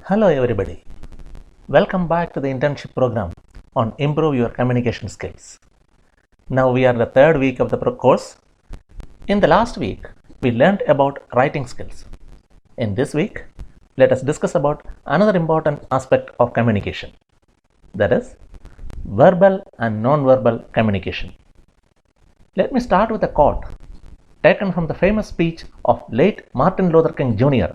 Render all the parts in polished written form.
Hello everybody. Welcome back to the internship program on Improve Your Communication Skills. Now we are in the third week of the course. In the last week, we learned about writing skills. In this week, let us discuss about another important aspect of communication. That is, verbal and non-verbal communication. Let me start with a quote taken from the famous speech of late Martin Luther King Jr.,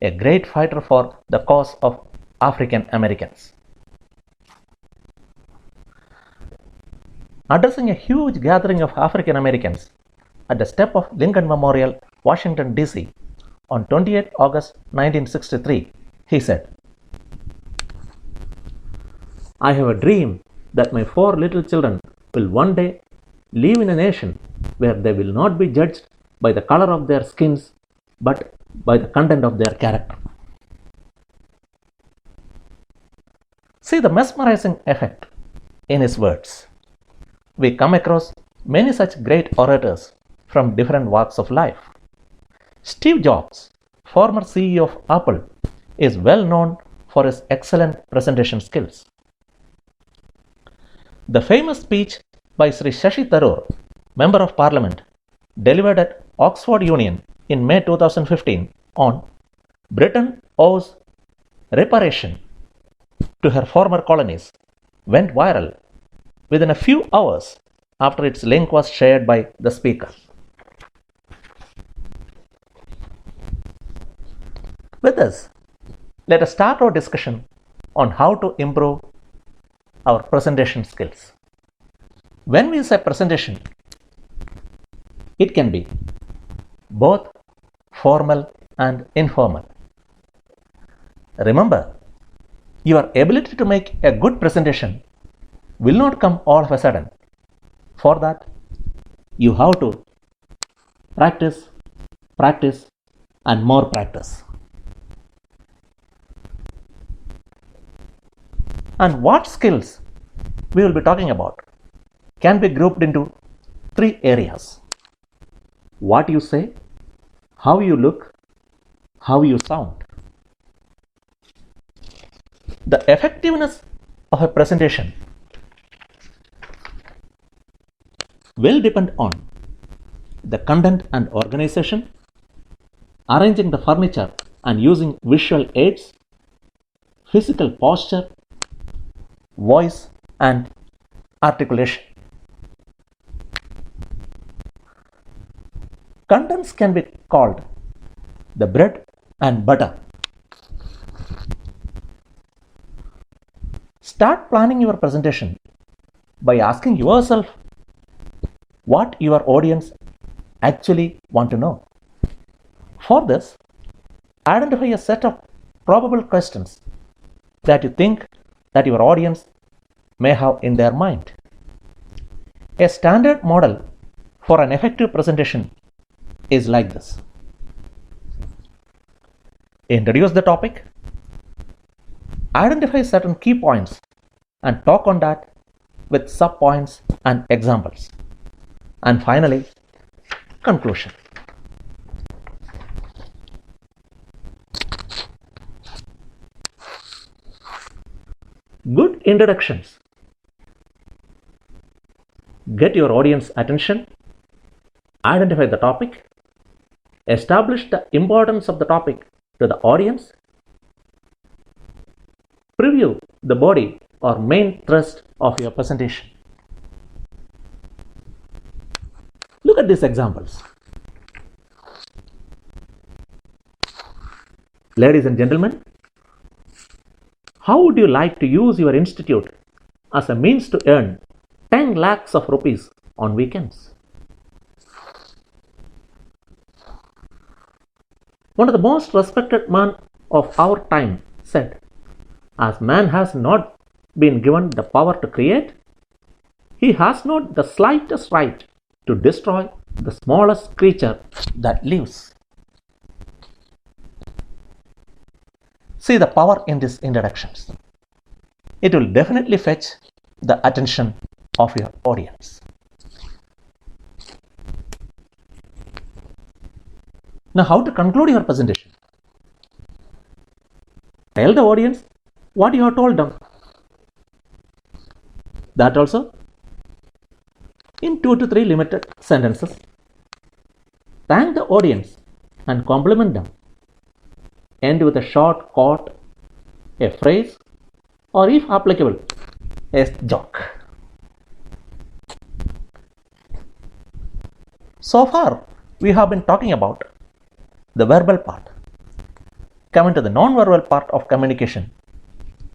a great fighter for the cause of African Americans. Addressing a huge gathering of African Americans at the step of Lincoln Memorial, Washington, D.C., on 28 August 1963, he said, "I have a dream that my 4 little children will one day live in a nation where they will not be judged by the color of their skins but by the content of their character." See the mesmerizing effect in his words. We come across many such great orators from different walks of life. Steve Jobs, former CEO of Apple, is well known for his excellent presentation skills. The famous speech by Sri Shashi Tharoor, Member of Parliament, delivered at Oxford Union in May 2015 on Britain owes reparation to her former colonies, went viral within a few hours after its link was shared by the speaker. With this, let us start our discussion on how to improve our presentation skills. When we say presentation, it can be both formal and informal. Remember, your ability to make a good presentation will not come all of a sudden. For that, you have to practice, and more practice. And what skills we will be talking about can be grouped into 3 areas: what you say, how you look, how you sound. The effectiveness of a presentation will depend on the content and organization, arranging the furniture and using visual aids, physical posture, voice, and articulation. Contents can be called the bread and butter. Start planning your presentation by asking yourself what your audience actually want to know. For this, identify a set of probable questions that you think that your audience may have in their mind. A standard model for an effective presentation is like this. Introduce the topic, identify certain key points, and talk on that with sub-points and examples. And finally, conclusion. Good introductions get your audience attention, identify the topic, establish the importance of the topic to the audience, preview the body or main thrust of your presentation. Look at these examples. Ladies and gentlemen, how would you like to use your institute as a means to earn 10 lakhs of rupees on weekends? One of the most respected men of our time said, "As man has not been given the power to create, he has not the slightest right to destroy the smallest creature that lives." See the power in these introductions. It will definitely fetch the attention of your audience. Now, how to conclude your presentation? Tell the audience what you have told them. That also in 2 to 3 limited sentences. Thank the audience and compliment them. End with a short quote, a phrase, or if applicable, a joke. So far, we have been talking about the verbal part. Coming to the non-verbal part of communication,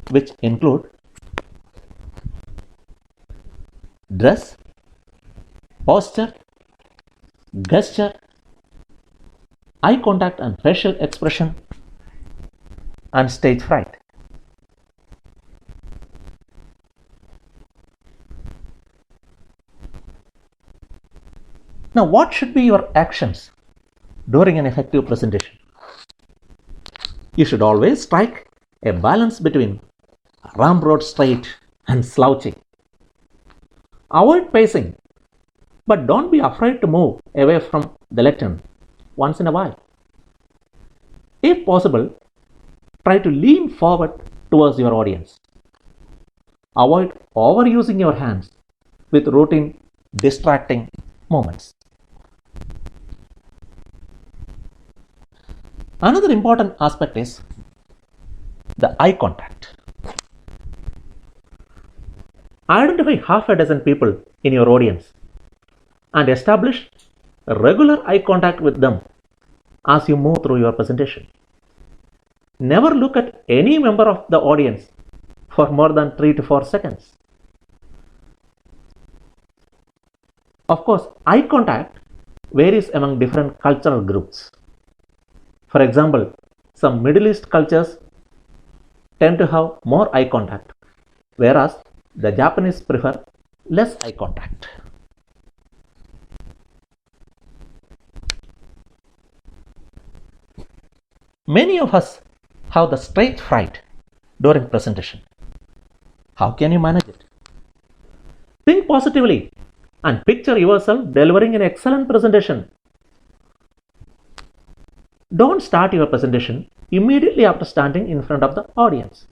which include dress, posture, gesture, eye contact and facial expression, and stage fright. Now, what should be your actions during an effective presentation? You should always strike a balance between ramrod straight and slouching. Avoid pacing, but don't be afraid to move away from the lectern once in a while. If possible, try to lean forward towards your audience. Avoid overusing your hands with routine distracting movements. Another important aspect is the eye contact. Identify half a dozen people in your audience and establish regular eye contact with them as you move through your presentation. Never look at any member of the audience for more than 3 to 4 seconds. Of course, eye contact varies among different cultural groups. For example, some Middle East cultures tend to have more eye contact, whereas the Japanese prefer less eye contact. Many of us have the stage fright during presentation. How can you manage it? Think positively and picture yourself delivering an excellent presentation. Don't start your presentation immediately after standing in front of the audience.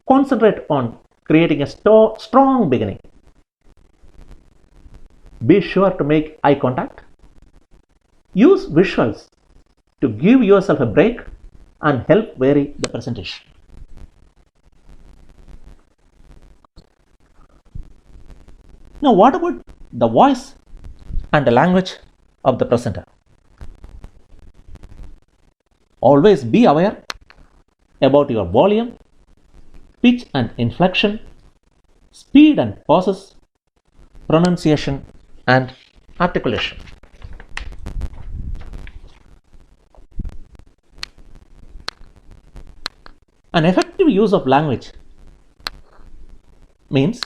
Concentrate on creating a strong beginning. Be sure to make eye contact. Use visuals to give yourself a break and help vary the presentation. Now, what about the voice and the language of the presenter? Always be aware about your volume, pitch and inflection, speed and pauses, pronunciation and articulation. An effective use of language means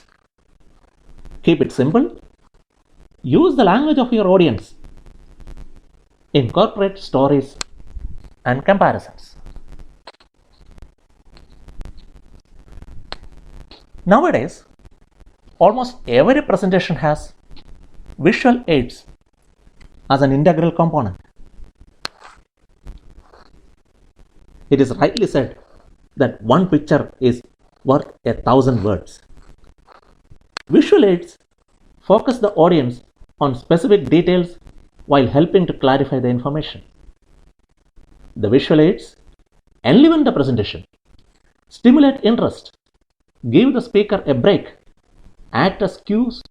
keep it simple, use the language of your audience, incorporate stories and comparisons. Nowadays, almost every presentation has visual aids as an integral component. It is rightly said that one picture is worth 1,000 words. Visual aids focus the audience on specific details while helping to clarify the information. The visual aids enliven the presentation, stimulate interest, give the speaker a break, act as cues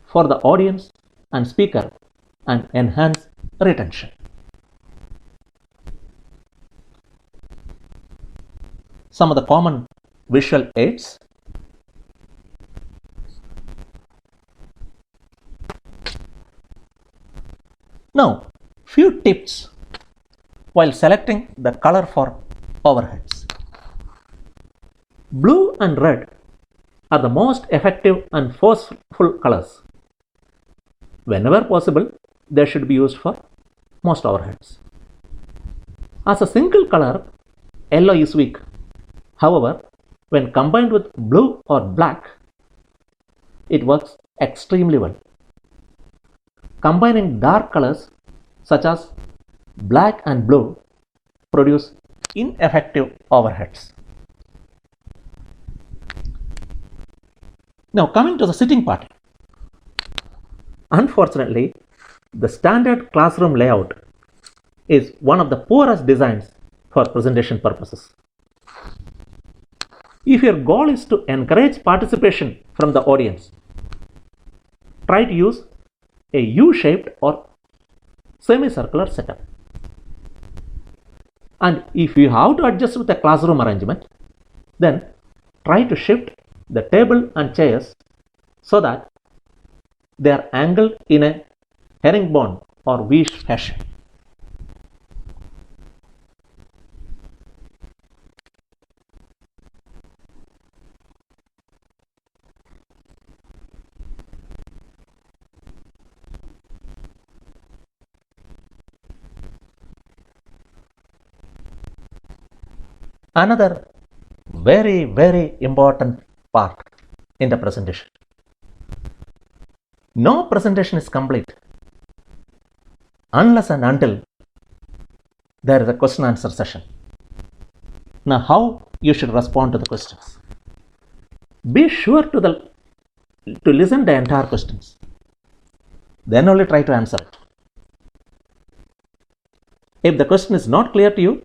for the audience and speaker, and enhance retention. Some of the common visual aids. Now, few tips while selecting the color for overheads. Blue and red are the most effective and forceful colors. Whenever possible, they should be used for most overheads. As a single color, yellow is weak. However, when combined with blue or black, it works extremely well. Combining dark colors such as black and blue produce ineffective overheads. Now coming to the sitting part. Unfortunately, the standard classroom layout is one of the poorest designs for presentation purposes. If your goal is to encourage participation from the audience, try to use a U-shaped or semicircular setup. And if you have to adjust with the classroom arrangement, then try to shift the table and chairs so that they are angled in a herringbone or V fashion. Another very important part in the presentation. No presentation is complete unless and until there is a question answer session. Now, how you should respond to the questions? Be sure to listen the entire questions. Then only try to answer it. If the question is not clear to you,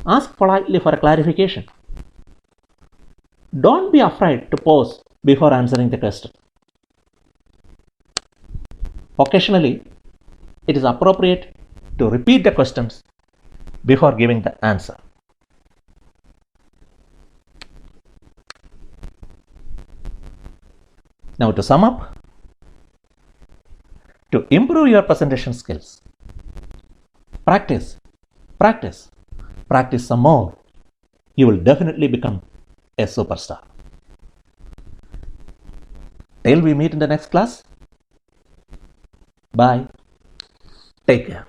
ask politely for a clarification. Don't be afraid to pause before answering the question. Occasionally, it is appropriate to repeat the questions before giving the answer. Now, to sum up, to improve your presentation skills, practice some more. You will definitely become a superstar. Till we meet in the next class. Bye. Take care.